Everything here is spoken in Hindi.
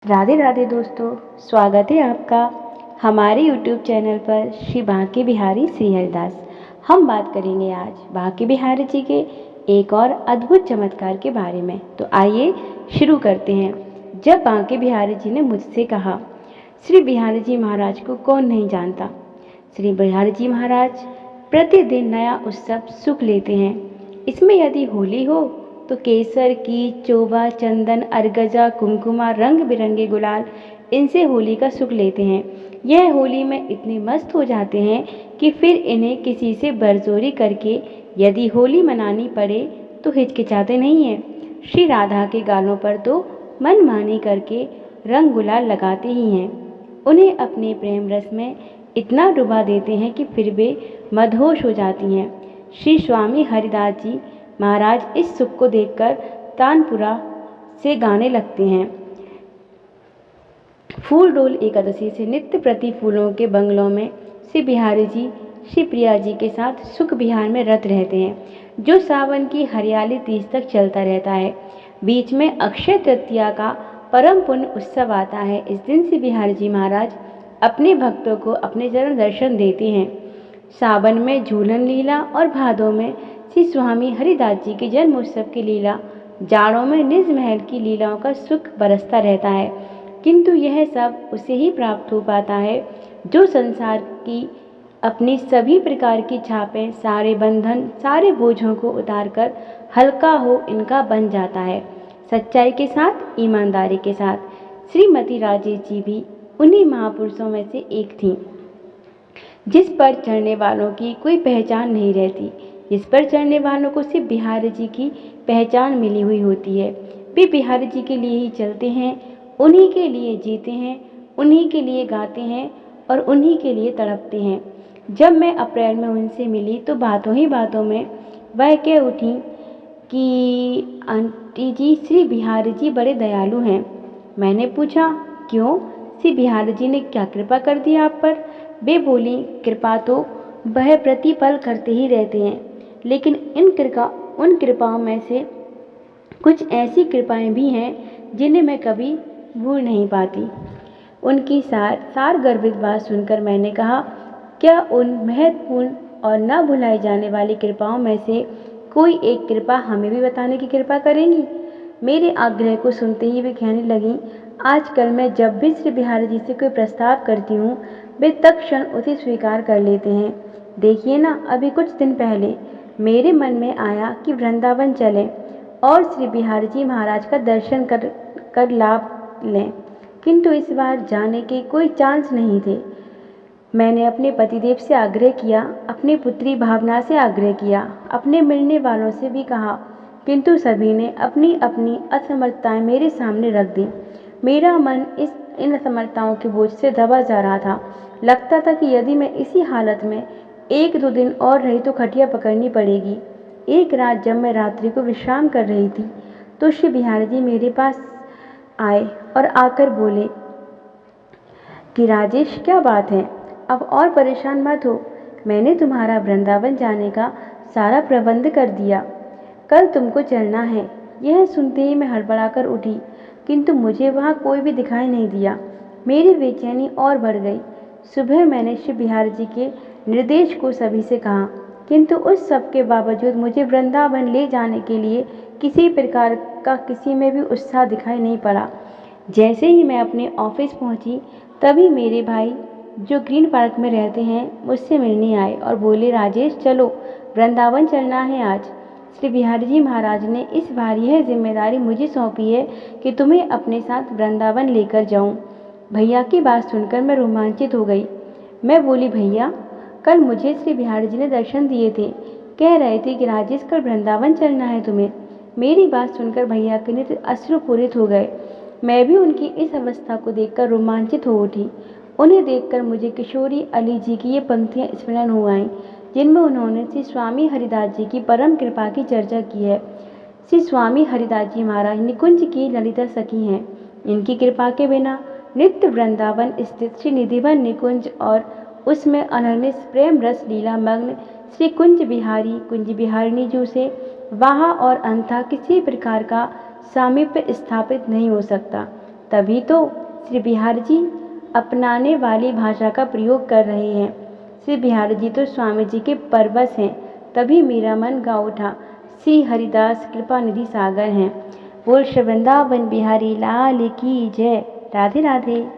राधे राधे दोस्तों, स्वागत है आपका हमारे YouTube चैनल पर श्री बांके बिहारी श्री हरिदास। हम बात करेंगे आज बांके बिहारी जी के एक और अद्भुत चमत्कार के बारे में। तो आइए शुरू करते हैं। जब बांके बिहारी जी ने मुझसे कहा, श्री बिहारी जी महाराज को कौन नहीं जानता। श्री बिहारी जी महाराज प्रतिदिन नया उत्सव सुख लेते हैं। इसमें यदि होली हो तो केसर की चोबा, चंदन, अरगजा, कुमकुमा, रंग बिरंगे गुलाल, इनसे होली का सुख लेते हैं। यह होली में इतने मस्त हो जाते हैं कि फिर इन्हें किसी से बरजोरी करके यदि होली मनानी पड़े तो हिचकिचाते नहीं हैं। श्री राधा के गालों पर तो मनमानी करके रंग गुलाल लगाते ही हैं। उन्हें अपने प्रेम रस में इतना डुबा देते हैं कि फिर वे मदहोश हो जाती हैं। श्री स्वामी हरिदास जी महाराज इस सुख को देखकर तानपुरा से गाने लगते हैं। फूल डोल एकादशी से नित्य प्रति फूलों के बंगलों में श्री बिहारी जी श्री प्रिया जी के साथ सुख विहार में रत रहते हैं, जो सावन की हरियाली तीज तक चलता रहता है। बीच में अक्षय तृतीया का परम पुण्य उत्सव आता है। इस दिन श्री बिहारी जी महाराज अपने भक्तों को अपने चरण दर्शन देते हैं। सावन में झूलन लीला और भादों में श्री स्वामी हरिदास जी के जन्मोत्सव की लीला, जाड़ों में निज महल की लीलाओं का सुख बरसता रहता है। किंतु यह सब उसे ही प्राप्त हो पाता है जो संसार की अपनी सभी प्रकार की छापें, सारे बंधन, सारे बोझों को उतारकर हल्का हो इनका बन जाता है। सच्चाई के साथ, ईमानदारी के साथ। श्रीमती राजेश जी भी उन्हीं महापुरुषों में से एक थीं, जिस पर चढ़ने वालों की कोई पहचान नहीं रहती, जिस पर चढ़ने वालों को सिर्फ बिहारी जी की पहचान मिली हुई होती है। वे बिहारी जी के लिए ही चलते हैं, उन्हीं के लिए जीते हैं, उन्हीं के लिए गाते हैं और उन्हीं के लिए तड़पते हैं। जब मैं अप्रैल में उनसे मिली तो बातों ही बातों में वह कह उठी कि आंटी जी, श्री बिहारी जी बड़े दयालु हैं। मैंने पूछा, क्यों? श्री बिहारी जी ने क्या कृपा कर दी आप पर? वे बोली, कृपा तो वह प्रतिपल करते ही रहते हैं, लेकिन उन कृपाओं में से कुछ ऐसी कृपाएं भी हैं जिन्हें मैं कभी भूल नहीं पाती। उनकी सार गर्भित बात सुनकर मैंने कहा, क्या उन महत्वपूर्ण और न भुलाई जाने वाली कृपाओं में से कोई एक कृपा हमें भी बताने की कृपा करेंगी? मेरे आग्रह को सुनते ही वे कहने लगी, आजकल मैं जब भी श्री बिहारी जी से कोई प्रस्ताव करती हूँ, वे तत्क्षण उसे स्वीकार कर लेते हैं। देखिए ना, अभी कुछ दिन पहले मेरे मन में आया कि वृंदावन चलें और श्री बिहारी जी महाराज का दर्शन कर लाभ लें, किंतु इस बार जाने के कोई चांस नहीं थे। मैंने अपने पतिदेव से आग्रह किया, अपनी पुत्री भावना से आग्रह किया, अपने मिलने वालों से भी कहा, किंतु सभी ने अपनी अपनी असमर्थताएं मेरे सामने रख दी। मेरा मन इन असमर्थताओं के बोझ से दबा जा रहा था। लगता था कि यदि मैं इसी हालत में 1-2 दिन और रही तो खटिया पकड़नी पड़ेगी। एक रात जब मैं रात्रि को विश्राम कर रही थी तो श्री बिहारी जी मेरे पास आए और आकर बोले कि राजेश, क्या बात है? अब और परेशान मत हो, मैंने तुम्हारा वृंदावन जाने का सारा प्रबंध कर दिया। कल तुमको चलना है। यह सुनते ही मैं हड़बड़ाकर उठी, किंतु मुझे वहाँ कोई भी दिखाई नहीं दिया। मेरी बेचैनी और बढ़ गई। सुबह मैंने श्री बिहारी जी के निर्देश को सभी से कहा, किंतु उस सब के बावजूद मुझे वृंदावन ले जाने के लिए किसी प्रकार का किसी में भी उत्साह दिखाई नहीं पड़ा। जैसे ही मैं अपने ऑफिस पहुंची, तभी मेरे भाई जो ग्रीन पार्क में रहते हैं मुझसे मिलने आए और बोले, राजेश चलो, वृंदावन चलना है आज। श्री बिहारी जी महाराज ने इस बार यह जिम्मेदारी मुझे सौंपी है कि तुम्हें अपने साथ वृंदावन लेकर जाऊं। भैया की बात सुनकर मैं रोमांचित हो गई। मैं बोली, भैया, कल मुझे श्री बिहारी जी ने दर्शन दिए थे, कह रहे थे कि राजेश कल वृंदावन चलना है तुम्हें। मेरी बात सुनकर भैया के नेत्र अश्रुपूरित हो गए। मैं भी उनकी इस अवस्था को देखकर रोमांचित हो उठी। उन्हें देखकर मुझे किशोरी अली जी की ये पंक्तियाँ स्मरण हो आईं, जिनमें उन्होंने श्री स्वामी हरिदास जी की परम कृपा की चर्चा की है। श्री स्वामी हरिदास जी महाराज निकुंज की ललिता सखी हैं। इनकी कृपा के बिना नित्य वृंदावन स्थित श्री निधिवन निकुंज और उसमें अनन्य प्रेम रस लीला मग्न श्री कुंज बिहारिणी जी से वहाँ और अंथा किसी प्रकार का सामीप्य स्थापित नहीं हो सकता। तभी तो श्री बिहार जी अपनाने वाली भाषा का प्रयोग कर रहे हैं। श्री बिहार जी तो स्वामी जी के परवश हैं। तभी मेरा मन गा उठा, श्री हरिदास कृपा निधि सागर हैं। बोल श्री वृंदावन बिहारी लाल की जय। राधे राधे।